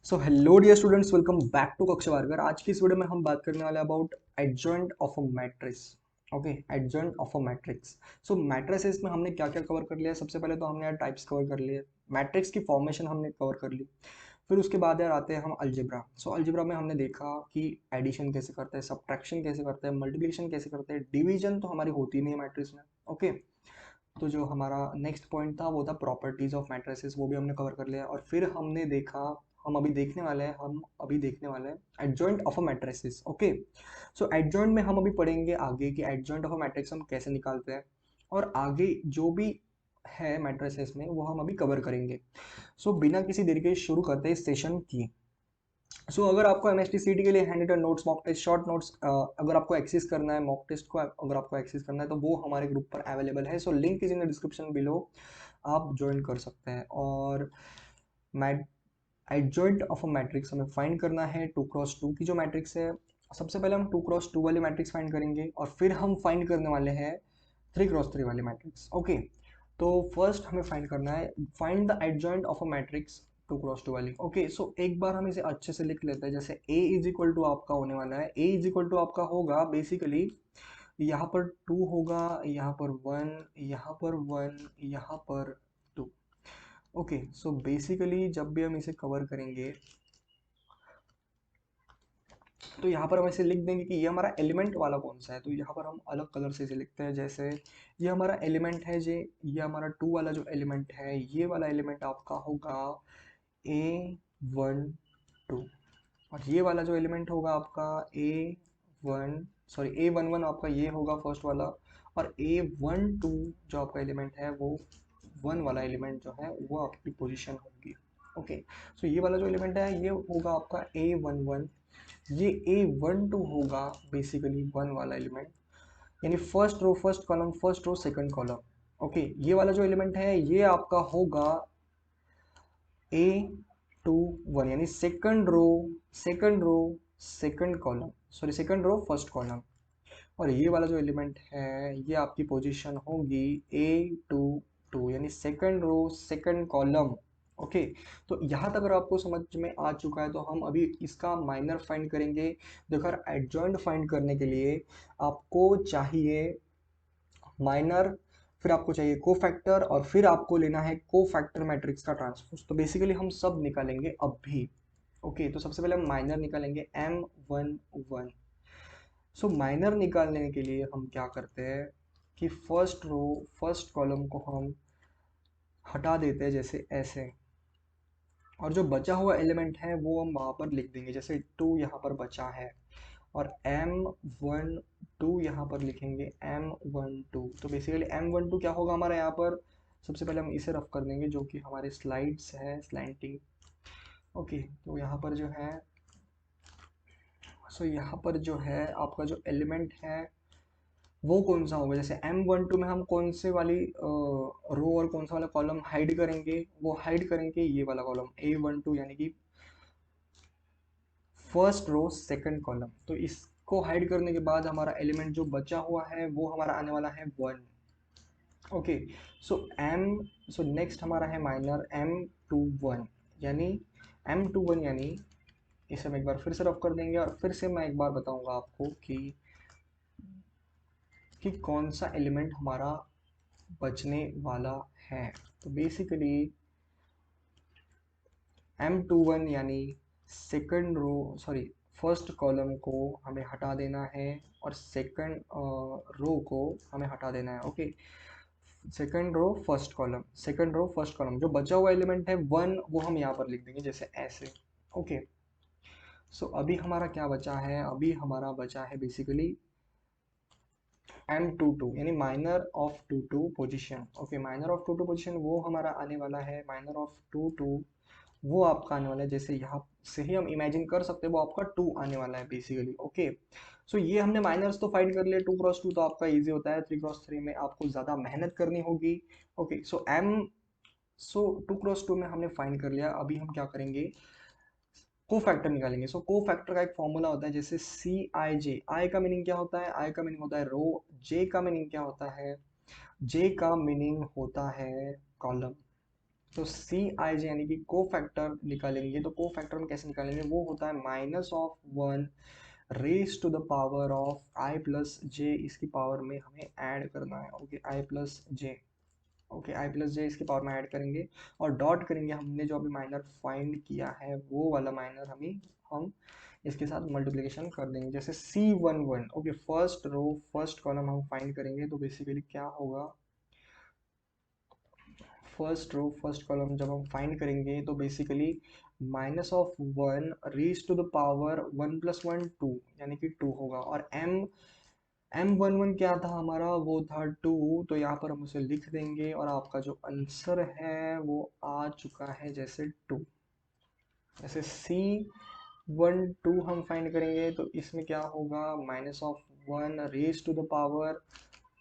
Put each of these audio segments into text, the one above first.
So hello dear students, welcome back to Kaksha वार्गर। आज की इस वीडियो में हम बात करने वाले about adjoint of a matrix. Okay, adjoint of a matrix. So matrices में हमने क्या क्या कवर कर लिया। सबसे पहले तो हमने यार टाइप्स कवर कर लिए, मैट्रिक्स की फॉर्मेशन हमने कवर कर ली। फिर उसके बाद यार आते हैं हम अलजेब्रा। सो अलजेब्रा में हमने देखा कि एडिशन कैसे करते हैं, सब्ट्रैक्शन कैसे करते हैं, मल्टीप्लिकेशन कैसे करते हैं, डिवीजन तो हमारी होती नहीं है मैट्रिक्स में। ओके, तो जो हमारा नेक्स्ट पॉइंट था वो था प्रॉपर्टीज ऑफ मैट्रिसेस, वो भी हमने कवर कर लिया। और फिर हमने देखा, हम अभी देखने वाले हैं adjoint of a matrices. Okay, so adjoint में हम अभी पढ़ेंगे आगे कि एडजॉइंट ऑफ अ मैट्रिक्स हम कैसे निकालते हैं, और आगे जो भी है मैट्रिसेस में वो हम अभी कवर करेंगे। सो बिना किसी देरी के शुरू करते हैं इस सेशन की। अगर आपको M S T C T के लिए handwritten notes, mock test, short notes अगर आपको एक्सेस करना है, मॉक टेस्ट को अगर आपको एक्सेस करना है तो वो हमारे ग्रुप पर अवेलेबल है। Link is in the description below, आप ज्वाइन कर सकते हैं। और mat adjoint of a matrix हमें फाइंड करना है 2x2 की जो मैट्रिक्स है। सबसे पहले हम 2x2 वाली मैट्रिक्स फाइंड करेंगे और फिर हम फाइंड करने वाले हैं 3x3 वाली मैट्रिक्स। ओके, तो फर्स्ट हमें फाइंड करना है, find the adjoint of a matrix 2x2 वाली। ओके, सो एक बार हम इसे अच्छे से लिख लेते हैं। जैसे a इज इक्वल टू आपका होने वाला है, a इज इक्वल टू आपका होगा बेसिकली यहाँ पर 2 होगा, यहाँ पर 1, यहाँ पर 1, यहाँ पर 2। ओके, सो बेसिकली जब भी हम इसे कवर करेंगे तो यहाँ पर हम ऐसे लिख देंगे कि ये हमारा एलिमेंट वाला कौन सा है। तो यहाँ पर हम अलग कलर से इसे लिखते हैं। जैसे ये हमारा एलिमेंट है, ये हमारा 2 वाला जो एलिमेंट है, ये वाला एलिमेंट आपका होगा A12। और ये वाला जो एलिमेंट होगा आपका A11 आपका ये होगा फर्स्ट वाला। और A12 जो आपका एलिमेंट है वो 1 वाला एलिमेंट जो है वो आपकी पोजीशन होगी। ओके, सो ये वाला जो एलिमेंट है ये होगा आपका A11, ये A12 होगा बेसिकली 1 वाला एलिमेंट, यानी first row first column, first row second column. Okay, ये वाला जो एलिमेंट है ये आपका होगा A21, यानी second row second column, second row first column. और ये वाला जो एलिमेंट है ये आपकी पोजीशन होगी A22, यानी second row second column. Okay, तो यहाँ तक अगर आपको समझ में आ चुका है तो हम अभी इसका माइनर फाइंड करेंगे। देखो, एडजॉइंट फाइंड करने के लिए आपको चाहिए माइनर, फिर आपको चाहिए कोफैक्टर, और फिर आपको लेना है कोफैक्टर मैट्रिक्स का ट्रांसपोज। तो बेसिकली हम सब निकालेंगे अब भी। ओके, तो सबसे पहले हम माइनर निकालेंगे M11। माइनर निकालने के लिए हम क्या करते हैं कि फर्स्ट रो फर्स्ट कॉलम को हम हटा देते हैं जैसे ऐसे, और जो बचा हुआ एलिमेंट है वो हम वहाँ पर लिख देंगे। जैसे 2 यहाँ पर बचा है और M12 यहाँ पर लिखेंगे M12। तो बेसिकली M12 क्या होगा हमारा यहाँ पर, सबसे पहले हम इसे रफ कर देंगे जो कि हमारे स्लाइड्स है स्लैंटिंग। ओके, तो यहाँ पर जो है यहाँ पर जो है आपका जो एलिमेंट है वो कौन सा होगा। जैसे M12 में हम कौन से वाली रो और कौन सा वाला कॉलम हाइड करेंगे, वो हाइड करेंगे ये वाला कॉलम A12, यानी कि फर्स्ट रो सेकंड कॉलम। तो इसको हाइड करने के बाद हमारा एलिमेंट जो बचा हुआ है वो हमारा आने वाला है 1। ओके, सो एम नेक्स्ट हमारा है माइनर M21, यानी M21 यानी इसे हम एक बार फिर से रफ कर देंगे और फिर से मैं एक बार बताऊंगा आपको कि कौन सा एलिमेंट हमारा बचने वाला है। तो बेसिकली M21 यानी सेकंड रो फर्स्ट कॉलम को हमें हटा देना है और सेकंड रो को हमें हटा देना है। Okay, second row first column, जो बचा हुआ एलिमेंट है 1 वो हम यहाँ पर लिख देंगे जैसे ऐसे। ओके, अभी हमारा क्या बचा है, अभी हमारा बचा है बेसिकली M22, यानी minor of 22 position. Okay, minor of 22 position वो हमारा आने वाला है, माइनर ऑफ 22 वो आपका आने वाला है। जैसे यहाँ से ही हम इमेजिन कर सकते हैं वो आपका 2 आने वाला है बेसिकली। ओके, ये हमने माइनर्स तो फाइंड कर लिए। 2x2 तो आपका इजी होता है, 3x3 में आपको ज़्यादा मेहनत करनी होगी। ओके, 2x2 में हमने फाइंड कर लिया। अभी हम क्या करेंगे, को फैक्टर निकालेंगे। को फैक्टर का एक फॉर्मूला होता है, जैसे CIJ। आई का मीनिंग क्या होता है, आई का मीनिंग होता है रो। जे का मीनिंग क्या होता है, जे का मीनिंग होता है कॉलम। तो सी आई जे यानी कि को फैक्टर निकालेंगे, तो को फैक्टर हम कैसे निकालेंगे, वो होता है minus of one raise to the power of I plus J, इसकी पावर में हमें ऐड करना है। Okay, I plus J, okay I plus J इसकी पावर में ऐड करेंगे और डॉट करेंगे, हमने जो अभी माइनर फाइंड किया है वो वाला माइनर हम इसके साथ मल्टीप्लिकेशन कर देंगे। जैसे C11, okay first row first column हम फाइंड करेंगे, तो बेसिकली क्या होगा, फर्स्ट रो फर्स्ट कॉलम जब हम फाइंड करेंगे तो basically minus of one raise to the power one plus one two, यानी कि टू होगा। और M11 क्या था हमारा, वो था टू, तो यहाँ पर हम उसे लिख देंगे और आपका जो आंसर है वो आ चुका है जैसे टू। जैसे C12 हम फाइंड करेंगे तो इसमें क्या होगा, minus of one raise to the power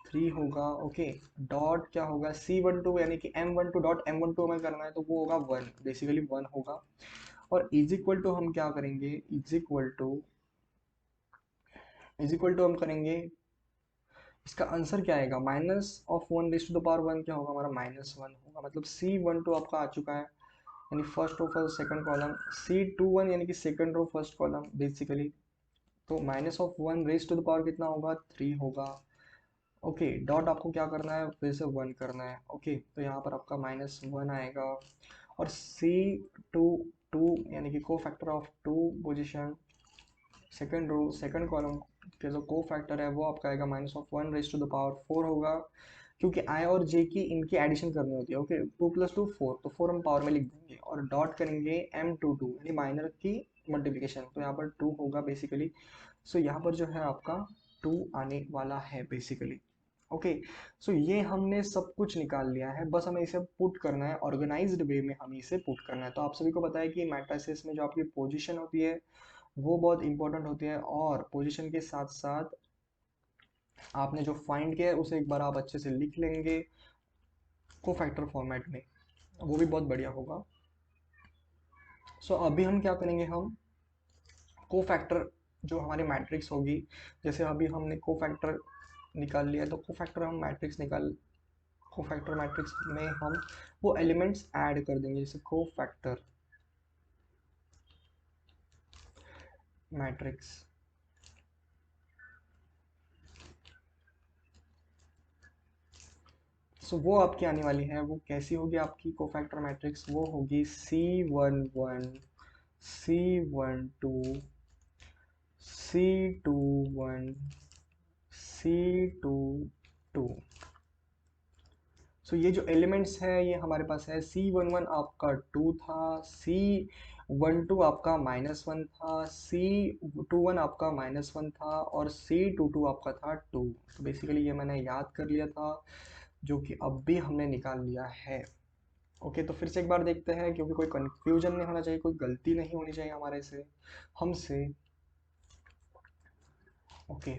three होगा। ओके, डॉट क्या होगा C12 यानी कि M12 डॉट M12 हमें करना है तो वो होगा वन, बेसिकली वन होगा। और इज इक्वल टू हम क्या करेंगे, इज इक्वल टू हम करेंगे, इसका आंसर क्या आएगा, minus of one raise to the power one क्या होगा हमारा, माइनस वन होगा। मतलब C12 आपका आ चुका है, यानी first row first second column, C21 यानी कि second row first column basically. तो minus of one raise to the power कितना होगा, थ्री होगा। ओके, डॉट आपको क्या करना है, फिर से वन करना है। ओके, तो यहाँ पर आपका माइनस वन आएगा। और C22 यानी कि cofactor of two position, second row second column के जो को फैक्टर है वो आपका आएगा minus of one raise to the power four होगा, क्योंकि आई और जे की इनकी एडिशन करनी होती है। Okay, two plus two four, तो फोर हम पावर में लिख देंगे और डॉट करेंगे M22 यानी माइनर की मल्टीप्लिकेशन, तो यहाँ पर टू होगा बेसिकली। सो यहाँ पर जो है आपका टू आने वाला है बेसिकली। ओके, सो ये हमने सब कुछ निकाल लिया है, बस हमें इसे पुट करना है, ऑर्गेनाइज्ड वे में हमें इसे पुट करना है। तो आप सभी को पता है कि मैट्रिसेस में जो आपकी पोजीशन होती है वो बहुत इंपॉर्टेंट होती है, और पोजीशन के साथ साथ आपने जो फाइंड किया है उसे एक बार आप अच्छे से लिख लेंगे को फैक्टर फॉर्मेट में, वो भी बहुत बढ़िया होगा। सो अभी हम क्या करेंगे, हम को फैक्टर जो हमारी मैट्रिक्स होगी, जैसे अभी हमने को फैक्टर निकाल लिया, तो को फैक्टर हम मैट्रिक्स निकाल, को फैक्टर मैट्रिक्स में हम वो एलिमेंट्स ऐड कर देंगे, जैसे को फैक्टर मैट्रिक्स। सो वो आपकी आने वाली है, वो कैसी होगी आपकी को फैक्टर मैट्रिक्स, वो होगी C11, C12, C21, C22। सो ये जो एलिमेंट्स है ये हमारे पास है, C11 आपका टू था, C12 आपका माइनस वन था, C21 आपका माइनस वन था, और C22 आपका था टू। तो बेसिकली ये मैंने याद कर लिया था, जो कि अब भी हमने निकाल लिया है। ओके, तो फिर से एक बार देखते हैं, क्योंकि कोई कंफ्यूजन नहीं होना चाहिए, कोई गलती नहीं होनी चाहिए हमारे से हमसे। ओके,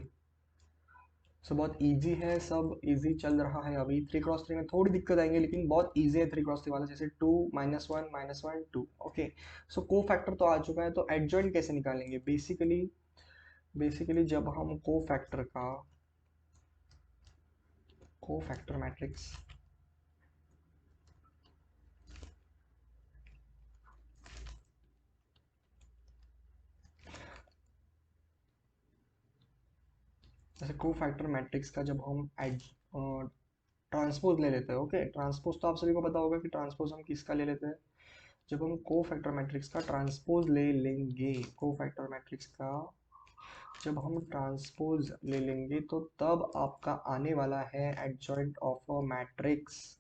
सो बहुत इजी है, सब इजी चल रहा है। अभी 3x3 में थोड़ी दिक्कत आएंगे, लेकिन बहुत इजी है 3x3 वाला, जैसे two minus one two. Okay, so cofactor तो आ चुका है, तो एडजॉइंट कैसे निकालेंगे, बेसिकली जब हम को फैक्टर मैट्रिक्स, जैसे को फैक्टर मैट्रिक्स का जब हम ट्रांसपोज ले लेते हैं, ओके ट्रांसपोज तो आप सभी को पता होगा कि ट्रांसपोज हम किसका ले लेते हैं, जब हम को फैक्टर मैट्रिक्स का ट्रांसपोज ले लेंगे, को फैक्टर मैट्रिक्स का जब हम ट्रांसपोज ले लेंगे तो तब आपका आने वाला है adjoint of a matrix,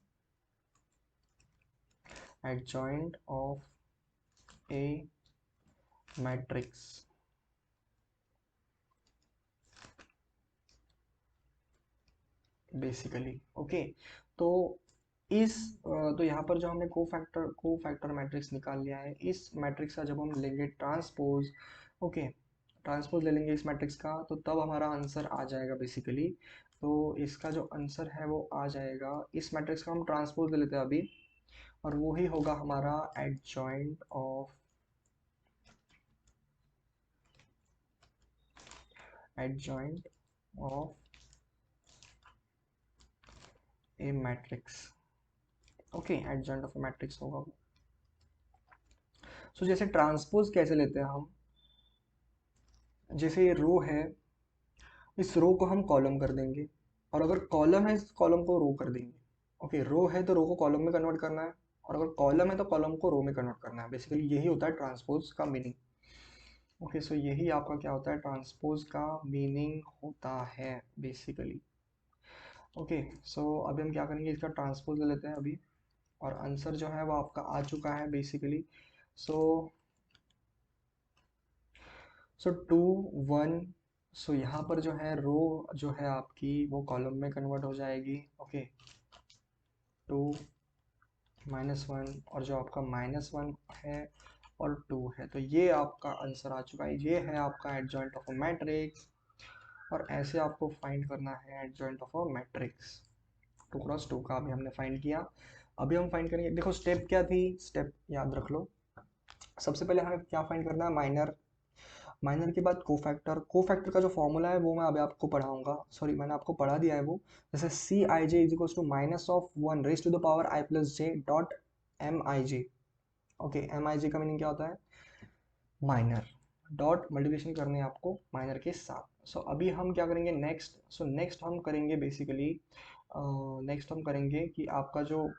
adjoint of A matrix basically. Okay, तो तो यहाँ पर जो हमने को फैक्टर मैट्रिक्स निकाल लिया है, इस मैट्रिक्स का जब हम लेंगे ट्रांसपोज, ओके ट्रांसपोज ले लेंगे इस मैट्रिक्स का, तो तब हमारा आंसर आ जाएगा बेसिकली। तो इसका जो आंसर है वो आ जाएगा, इस मैट्रिक्स का हम ट्रांसपोज ले लेते हैं अभी, और वो ही होगा हमारा adjoint of A matrix. Okay, adjoint of a matrix होगा वो। सो जैसे ट्रांसपोज कैसे लेते हैं हम, जैसे ये रो है, इस रो को हम कॉलम कर देंगे, और अगर कॉलम है इस कॉलम को रो कर देंगे। ओके, रो है तो रो को कॉलम में कन्वर्ट करना है, और अगर कॉलम है तो कॉलम को रो में कन्वर्ट करना है। बेसिकली यही होता है ट्रांसपोज का मीनिंग। ओके, सो यही आपका क्या होता है, ट्रांसपोज का मीनिंग होता है बेसिकली। ओके, सो अभी हम क्या करेंगे, इसका ट्रांसपोज ले लेते हैं अभी, और आंसर जो है वो आपका आ चुका है बेसिकली। सो सो 2 1, सो यहाँ पर जो है रो जो है आपकी वो कॉलम में कन्वर्ट हो जाएगी। ओके, 2 -1, और जो आपका -1 है और 2 है, तो ये आपका आंसर आ चुका है। ये है आपका एडजॉइंट ऑफ अ मैट्रिक्स, और ऐसे आपको फाइंड करना है एडजॉइंट ऑफ अ मैट्रिक्स। 2 × 2 का अभी हमने फाइंड किया। अभी हम फाइंड करेंगे, देखो स्टेप क्या थी, स्टेप याद रख लो। सबसे पहले हमें क्या फाइंड करना है, माइनर। माइनर के बाद कोफैक्टर। कोफैक्टर का जो फॉर्मूला है वो मैं अभी आपको पढ़ाऊंगा, सॉरी मैंने आपको पढ़ा दिया है वो। जैसे C I J is equal to -1 raise to the power I plus J dot M I J. Okay, M I J का मीनिंग क्या होता है, माइनर। डॉट मल्टीप्लिकेशन करने हैं आपको माइनर के साथ। सो अभी हम क्या करेंगे नेक्स्ट, सो नेक्स्ट हम करेंगे बेसिकली, नेक्स्ट हम करेंगे कि आपका जो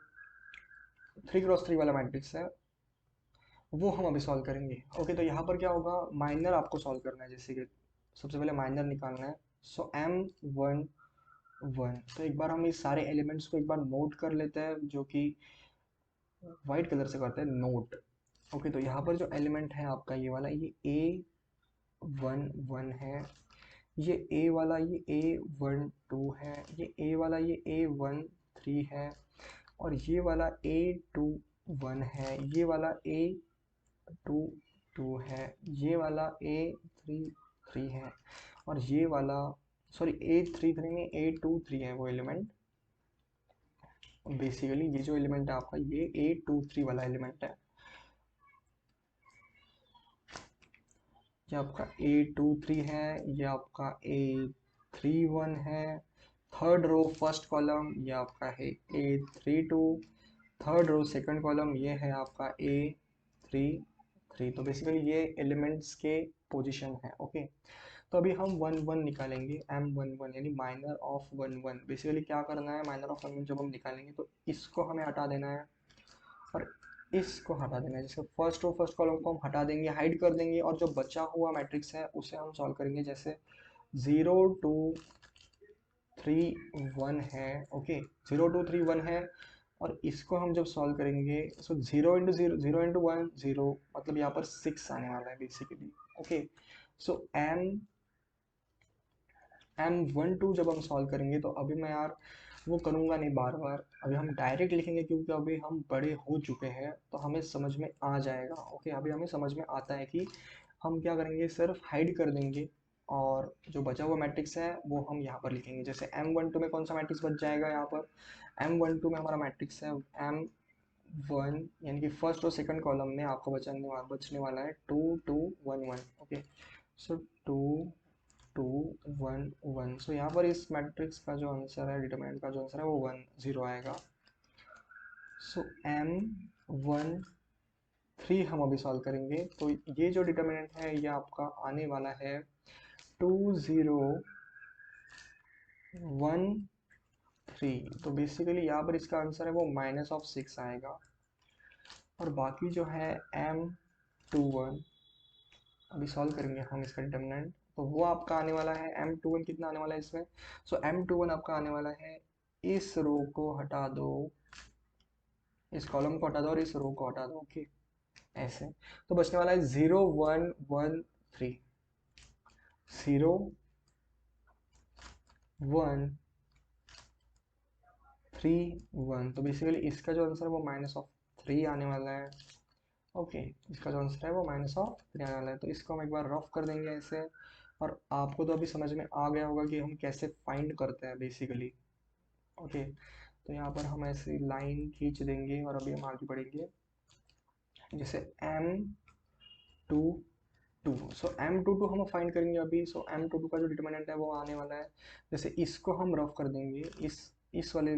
3 × 3 वाला मैट्रिक्स है वो हम अभी सॉल्व करेंगे। ओके, तो यहाँ पर क्या होगा, माइनर आपको सॉल्व करना है। जैसे कि सबसे पहले माइनर निकालना है। सो M1 1, तो एक बार हम इस सारे एलिमेंट्स को एक बार नोट कर लेते हैं, जो कि वाइट कलर से करते हैं नोट। ओके, तो यहाँ पर जो एलिमेंट है आपका ये वाला, ये A11 है, ये A वाला ये A12 है, ये A वाला ये A13 है, और ये वाला A21 है, ये वाला A22 है, ये वाला A33 है, और ये वाला, सॉरी A33 में A23 है वो एलिमेंट। बेसिकली ये जो एलिमेंट है आपका ये A23 वाला एलिमेंट है। ये आपका A23 है, ये आपका A31 है। थर्ड रो फर्स्ट कॉलम ये आपका है A32, third row second column ये है आपका A33। तो बेसिकली ये एलिमेंट्स के पोजीशन है। ओके, तो अभी हम 1 1 निकालेंगे, M11 यानी माइनर ऑफ 1 1। बेसिकली क्या करना है, माइनर ऑफ 1 1 जब हम निकालेंगे तो इसको हमें हटा देना है, और इसको हटा देना है। जैसे फर्स्ट रो फर्स्ट कॉलम को हम हटा देंगे, हाइड कर देंगे, और जो बचा हुआ मैट्रिक्स है उसे हम सॉल्व करेंगे। जैसे 0 2 3 1 है। ओके, 0 2 3 1 है, और इसको हम जब सॉल्व करेंगे, सो 0 × 0 0 मतलब यहाँ पर 6 आने वाला है बेसिकली। ओके, सो M12 जब हम सॉल्व करेंगे तो अभी मैं यार वो करूँगा नहीं बार बार, अभी हम डायरेक्ट लिखेंगे, क्योंकि अभी हम बड़े हो चुके हैं तो हमें समझ में आ जाएगा। ओके, अभी हमें समझ में आता है कि हम क्या करेंगे, सिर्फ हाइड कर देंगे, और जो बचा हुआ मैट्रिक्स है वो हम यहाँ पर लिखेंगे। जैसे M12 में कौन सा मैट्रिक्स बच जाएगा, यहाँ पर M12 में हमारा मैट्रिक्स है M1, यानी कि फर्स्ट और सेकंड कॉलम में आपको बचने वाला है 2 2 1 1। ओके, सो 2 2 1 1, सो यहाँ पर इस मैट्रिक्स का जो आंसर है, डिटरमिनेंट का जो आंसर है वो 1 0 आएगा। सो M13 हम अभी सॉल्व करेंगे, तो ये जो डिटरमिनेंट है ये आपका आने वाला है 2 0 1 3। तो बेसिकली यहाँ पर इसका आंसर है वो -6 आएगा। और बाकी जो है M21 अभी सॉल्व करेंगे हम इसका डिटरमिनेंट, तो वो आपका आने वाला है M21 कितना आने वाला है इसमें। सो M21 आपका आने वाला है, इस रो को हटा दो, इस कॉलम को हटा दो, और इस रो को हटा दो। ओके, ऐसे तो बचने वाला है 0 1 1 3, 0 1 3 1। तो बेसिकली इसका जो आंसर है वो -3 आने वाला है। ओके, इसका जो आंसर है वो -3 आने वाला है। तो इसको हम एक बार रफ कर देंगे ऐसे, और आपको तो अभी समझ में आ गया होगा कि हम कैसे फाइंड करते हैं बेसिकली। ओके, तो यहाँ पर हम ऐसे लाइन खींच देंगे, और अभी हम आगे बढ़ेंगे। जैसे M22, सो M22 हम फाइंड करेंगे अभी। सो M22 का जो डिटरमिनेंट है वो आने वाला है, जैसे इसको हम रफ कर देंगे, इस वाले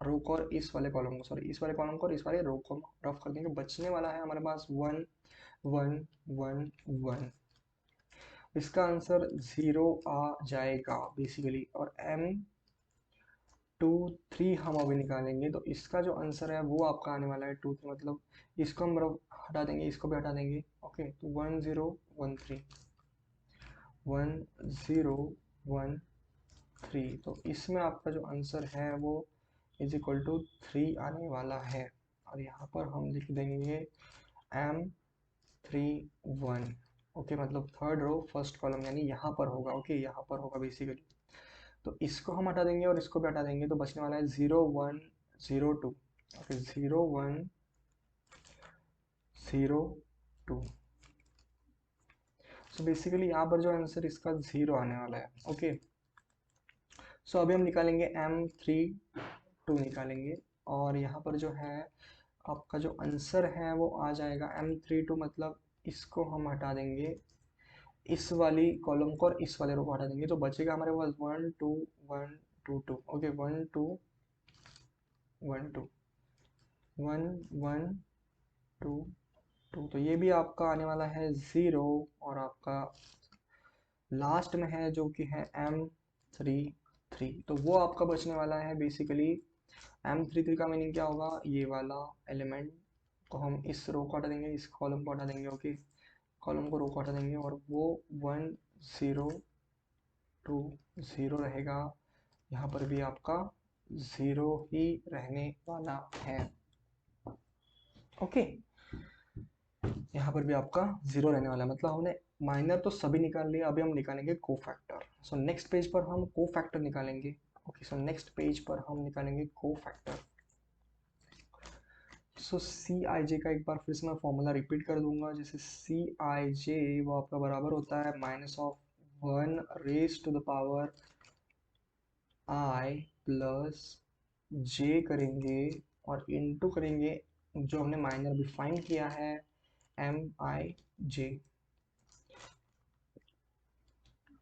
रो को और इस वाले कॉलम को, सॉरी इस वाले कॉलम को और इस वाले रो को रफ कर देंगे। बचने वाला है हमारे पास 1 1 1 1। इसका आंसर 0 आ जाएगा बेसिकली। और M23 हम अभी निकालेंगे, तो इसका जो आंसर है वो आपका आने वाला है 2 3, मतलब इसको हम हटा देंगे, इसको भी हटा देंगे। ओके, तो 1013 1013, तो इसमें आपका जो आंसर है वो इज इक्वल टू 3 आने वाला है। और यहाँ पर हम लिख देंगे M31। ओके, मतलब थर्ड रो फर्स्ट कॉलम यानी यहाँ पर होगा। ओके, यहाँ पर होगा बेसिकली। तो इसको हम हटा देंगे और इसको भी हटा देंगे, तो बचने वाला है 0102। ओके, 0102। सो बेसिकली यहाँ पर जो आंसर इसका 0 आने वाला है। ओके, सो अभी हम निकालेंगे M32 निकालेंगे। और यहाँ पर जो है आपका जो आंसर है वो आ जाएगा M32, मतलब इसको हम हटा देंगे, इस वाली कॉलम को और इस वाले रो को हटा देंगे, तो बचेगा हमारे पास 12122। ओके, 1212 1122, तो ये भी आपका आने वाला है 0। और आपका लास्ट में है जो कि है M33, तो वो आपका बचने वाला है बेसिकली। M33 का मीनिंग क्या होगा, ये वाला एलिमेंट को हम इस रो को हटा देंगे, इस कॉलम को हटा देंगे। ओके, कॉलम को रो को हटा देंगे और वो 1020 रहेगा। यहाँ पर भी आपका 0 ही रहने वाला है। ओके, यहाँ पर भी आपका 0 रहने वाला है, मतलब हमने माइनर तो सभी निकाल लिया। अभी हम निकालेंगे कोफैक्टर। सो नेक्स्ट पेज पर हम कोफैक्टर निकालेंगे। ओके, सो नेक्स्ट पेज पर हम निकालेंगे cofactor. So C I J का एक बार फिर से मैं फॉर्मूला रिपीट कर दूंगा। जैसे सी आई जे वो आपका बराबर होता है -1 आई प्लस जे करेंगे और इनटू करेंगे जो हमने माइनर भी फाइंड किया है, MIJ।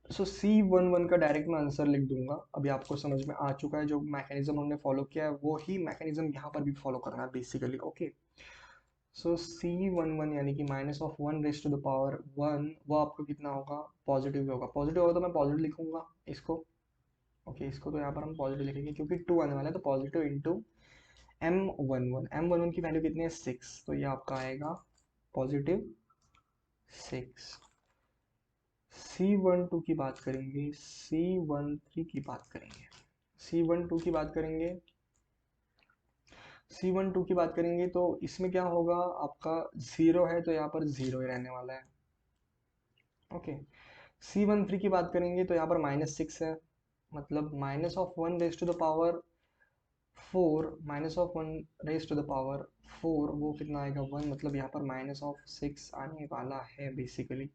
सो C11 का डायरेक्ट मैं आंसर लिख दूंगा। अभी आपको समझ में आ चुका है, जो मैकेनिज्म हमने फॉलो किया है वो ही मैकेनिज्म यहाँ पर भी फॉलो करना है बेसिकली। ओके, सो C11 यानी कि -1 वो आपको कितना होगा, पॉजिटिव होगा। पॉजिटिव होगा तो मैं पॉजिटिव लिखूंगा इसको। ओके, इसको तो यहाँ पर हम पॉजिटिव लिखेंगे क्योंकि 2 आने वाला है, तो पॉजिटिव इंटू M11 की वैल्यू कितनी है, 6, तो ये आपका आएगा +6। C12 की बात करेंगे, C13 की बात करेंगे, C12 की बात करेंगे, C12 की बात करेंगे, तो इसमें क्या होगा, आपका 0 है तो यहाँ पर 0 ही रहने वाला है। ओके, C13 की बात करेंगे तो यहाँ पर -6 है, मतलब -1 रेज टू द पावर 4 वो कितना आएगा, 1, मतलब यहाँ पर -6 आने वाला है बेसिकली।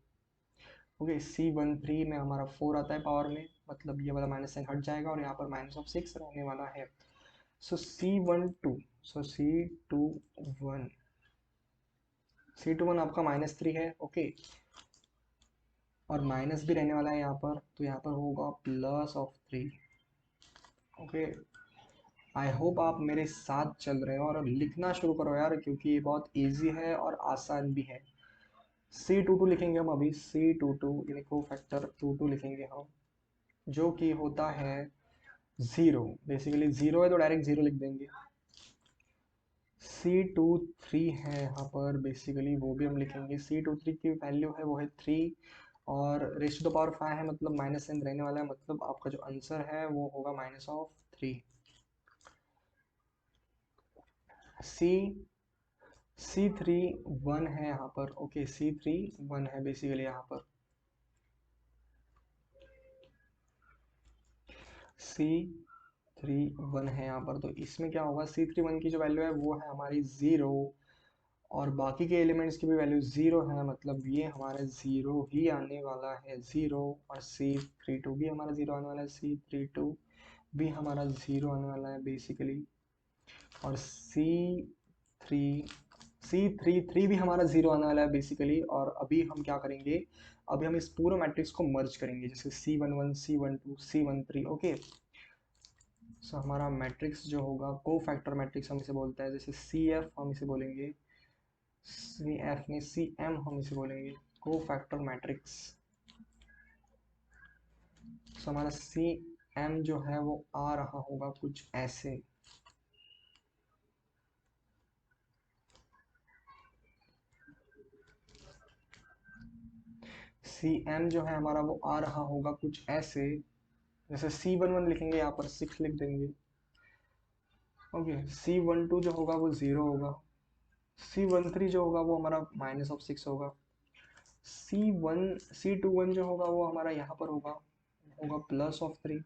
ओके, C13 में हमारा 4 आता है पावर में, मतलब ये वाला माइनस साइन हट जाएगा और यहाँ पर -6 रहने वाला है। सो C21 आपका -3 है। ओके, और माइनस भी रहने वाला है यहाँ पर, तो यहाँ पर होगा +3। ओके, आई होप आप मेरे साथ चल रहे हो और लिखना शुरू करो यार, क्योंकि ये बहुत इजी है और आसान भी है। C22 लिखेंगे हम अभी, C22 यानी कोफैक्टर 22 लिखेंगे हम, जो कि होता है 0। बेसिकली 0 है तो डायरेक्ट 0 लिख देंगे। C23 है यहाँ पर बेसिकली, वो भी हम लिखेंगे। C23 की वैल्यू है वो है 3 और रेज़ टू द पावर 5 है, मतलब माइनस साइन रहने वाला है, मतलब आपका जो आंसर है वो होगा -3। C3 1 है यहाँ पर। ओके, C3 1 है बेसिकली यहाँ पर। C3 1 है यहाँ पर, तो इसमें क्या होगा, C3 1 की जो वैल्यू है वो है हमारी 0 और बाकी के एलिमेंट्स की भी वैल्यू 0 है, मतलब ये हमारा 0 ही आने वाला है, 0। और C32 भी हमारा 0 आने वाला है, C32 भी हमारा 0 आने वाला है बेसिकली। और C33 भी हमारा 0 आने वाला है बेसिकली। और अभी हम क्या करेंगे, अभी हम इस पूरे मैट्रिक्स को मर्ज करेंगे, जैसे C11 C12 C13। ओके, सो हमारा मैट्रिक्स जो होगा को फैक्टर मैट्रिक्स हम इसे बोलते हैं, जैसे सी एफ हम इसे बोलेंगे, सी एफ नहीं सी एम हम इसे बोलेंगे, को फैक्टर मैट्रिक्स। सो हमारा सी एम जो है वो आ रहा होगा कुछ ऐसे। सी एम जो है हमारा वो आ रहा होगा कुछ ऐसे, जैसे सी वन वन लिखेंगे, यहाँ पर 6 लिख देंगे। ओके, सी वन टू जो होगा वो 0 होगा, सी वन थ्री जो होगा वो हमारा -6 होगा, सी टू वन जो होगा वो हमारा यहाँ पर होगा होगा +3,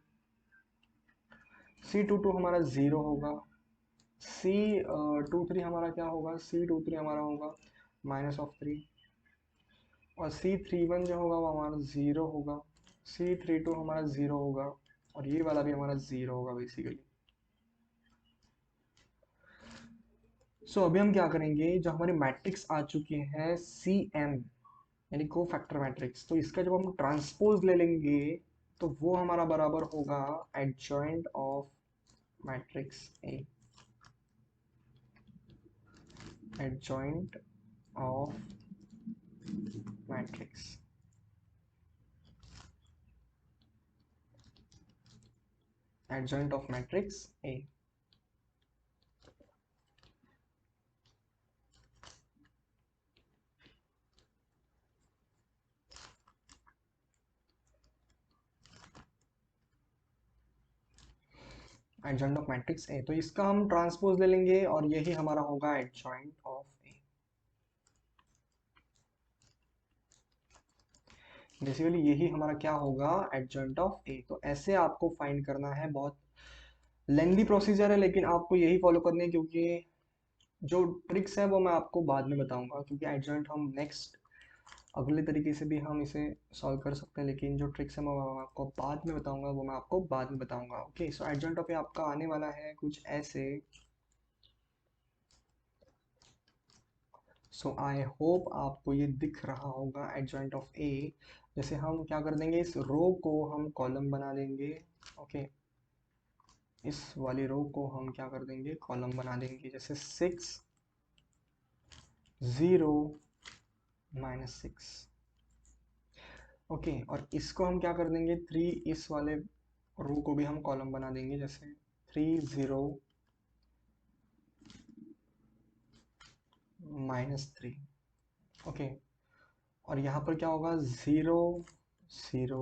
सी टू टू हमारा 0 होगा, सी टू थ्री हमारा क्या होगा, सी टू थ्री हमारा होगा -3, और सी थ्री वन जो होगा वो हमारा 0 होगा, सी थ्री टू हमारा 0 होगा, और ये वाला भी हमारा 0 होगा बेसिकली। सो अभी हम क्या करेंगे, जो हमारी मैट्रिक्स आ चुकी है सी एम यानी को फैक्टर मैट्रिक्स, तो इसका जब हम ट्रांसपोज ले लेंगे तो वो हमारा बराबर होगा adjoint of matrix A, adjoint of matrix, adjoint of matrix A. Adjoint of matrix A, तो इसका हम ट्रांसपोज ले लेंगे और यही हमारा होगा एडजॉइंट ऑफ ए। बेसिकली यही हमारा क्या होगा, एडजॉइंट ऑफ ए। तो ऐसे आपको फाइंड करना है, बहुत लेंदी प्रोसीजर है लेकिन आपको यही फॉलो करनी है, क्योंकि जो ट्रिक्स है वो मैं आपको बाद में बताऊंगा, क्योंकि एडजॉइंट हम नेक्स्ट अगले तरीके से भी हम इसे सॉल्व कर सकते हैं, लेकिन जो ट्रिक्स है मैं आपको बाद में बताऊंगा, वो मैं आपको बाद में बताऊंगा। ओके, सो एडजॉइंट ऑफ ए आपका आने वाला है कुछ ऐसे। सो आई होप आपको ये दिख रहा होगा एडजॉइंट ऑफ ए। जैसे हम क्या कर देंगे, इस रो को हम कॉलम बना देंगे। ओके, इस वाली रो को हम क्या कर देंगे, कॉलम बना देंगे, जैसे 6 0 -6। ओके, और इसको हम क्या कर देंगे, 3, इस वाले रो को भी हम कॉलम बना देंगे, जैसे 3 0 -3। ओके, और यहाँ पर क्या होगा, 0 0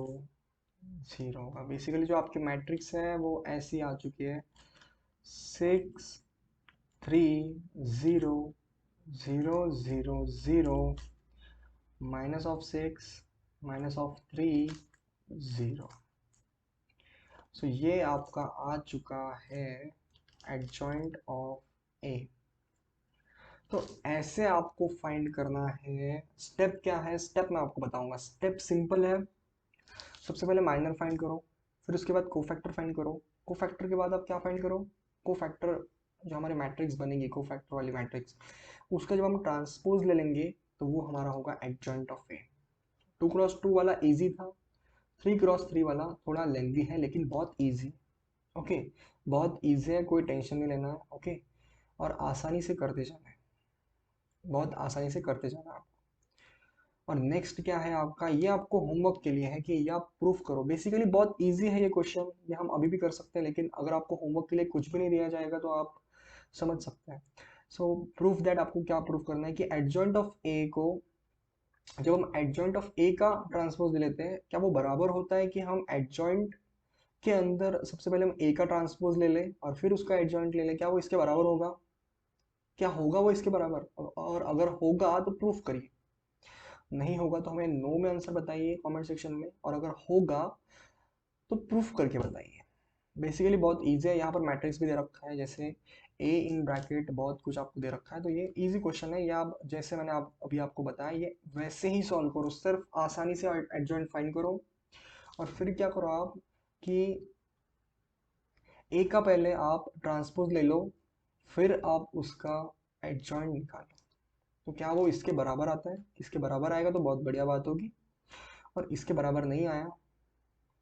0 होगा। बेसिकली जो आपकी मैट्रिक्स है वो ऐसी आ चुकी है, 6 3 0 0 0 0 -6 -3 0। सो ये आपका आ चुका है एडजॉइंट ऑफ ए। तो ऐसे आपको फाइंड करना है। स्टेप क्या है, स्टेप मैं आपको बताऊंगा। स्टेप सिंपल है, सबसे पहले माइनर फाइंड करो, फिर उसके बाद कोफैक्टर फाइंड करो, कोफैक्टर के बाद आप क्या फाइंड करो, कोफैक्टर जो हमारी मैट्रिक्स बनेगी, कोफैक्टर वाली मैट्रिक्स, उसका जब हम ट्रांसपोज ले लेंगे तो वो हमारा होगा एडजॉइंट ऑफ ए। 2x2 वाला इजी था, 3x3 वाला थोड़ा लेंदी है लेकिन बहुत इजी। ओके, बहुत इजी है, कोई टेंशन नहीं लेना है। ओके, और आसानी से करते जाना है, बहुत आसानी से करते जाना है। और नेक्स्ट क्या है आपका, ये आपको होमवर्क के लिए है कि ये आप प्रूफ करो। बेसिकली बहुत इजी है ये क्वेश्चन, ये हम अभी भी कर सकते हैं, लेकिन अगर आपको होमवर्क के लिए कुछ भी नहीं दिया जाएगा तो आप समझ सकते हैं। सो प्रूफ दैट, आपको क्या प्रूफ करना है कि एडजॉइंट ऑफ ए को, जब हम एडजॉइंट ऑफ ए का ट्रांसपोज लेते हैं, क्या वो बराबर होता है कि हम एडजॉइंट के अंदर सबसे पहले हम ए का ट्रांसपोज ले लें और फिर उसका एडजॉइंट ले लें, क्या वो इसके बराबर होगा, क्या होगा वो इसके बराबर, और अगर होगा तो प्रूफ करिए, नहीं होगा तो हमें नो में आंसर बताइए कमेंट सेक्शन में, और अगर होगा तो प्रूफ करके बताइए। बेसिकली बहुत ईजी है, यहाँ पर मैट्रिक्स भी दे रखा है, जैसे ए इन ब्रैकेट बहुत कुछ आपको दे रखा है, तो ये इजी क्वेश्चन है। या आप जैसे मैंने अभी आपको बताया, ये वैसे ही सॉल्व करो, सिर्फ आसानी से एडजॉइंट फाइंड करो, और फिर क्या करो आप कि ए का पहले आप ट्रांसपोज ले लो, फिर आप उसका एडजॉइंट निकालो, तो क्या वो इसके बराबर आता है, इसके बराबर आएगा तो बहुत बढ़िया बात होगी, और इसके बराबर नहीं आया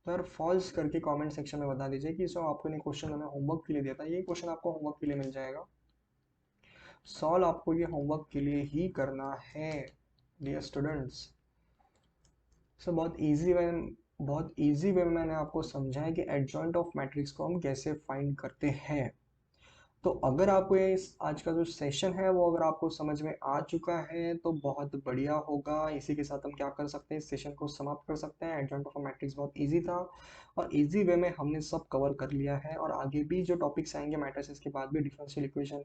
तो यार फॉल्स करके कमेंट सेक्शन में बता दीजिए कि सो आपको ने क्वेश्चन हमें होमवर्क के लिए दिया था, ये क्वेश्चन आपको होमवर्क के लिए मिल जाएगा, सॉल्व आपको ये होमवर्क के लिए ही करना है डियर स्टूडेंट्स। सो बहुत इजी वे में मैंने आपको समझाया कि एडजॉइंट ऑफ मैट्रिक्स को हम कैसे फाइंड करते हैं। तो अगर आपको ये आज का जो सेशन है वो अगर आपको समझ में आ चुका है तो बहुत बढ़िया होगा। इसी के साथ हम क्या कर सकते हैं, इस सेशन को समाप्त कर सकते हैं। एडजॉइंट ऑफ अ मैट्रिक्स बहुत इजी था और इजी वे में हमने सब कवर कर लिया है, और आगे भी जो टॉपिक्स आएंगे मैट्रिसेस के बाद भी डिफरेंशियल इक्वेशन,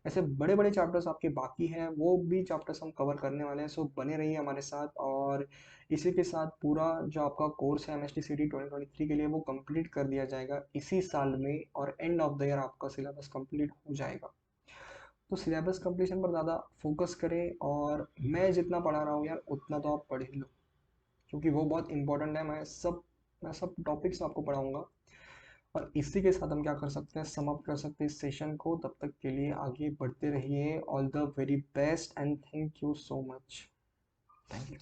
ऐसे बड़े बड़े चैप्टर्स आपके बाकी हैं, वो भी चैप्टर्स हम कवर करने वाले हैं। सो बने रहिए हमारे साथ। और इसी के साथ पूरा जो आपका कोर्स है MST CT 2023 के लिए वो कंप्लीट कर दिया जाएगा इसी साल में, और एंड ऑफ द ईयर आपका सिलेबस कंप्लीट हो जाएगा। तो सिलेबस कंप्लीशन पर ज़्यादा फोकस करें, और मैं जितना पढ़ा रहा हूँ यार उतना तो आप पढ़ ही लो, क्योंकि वो बहुत इंपॉर्टेंट है। मैं सब टॉपिक्स आपको पढ़ाऊँगा। और इसी के साथ हम क्या कर सकते हैं, समाप्त कर सकते हैं इस सेशन को। तब तक के लिए आगे बढ़ते रहिए। All the very best and thank you so much. Thank you.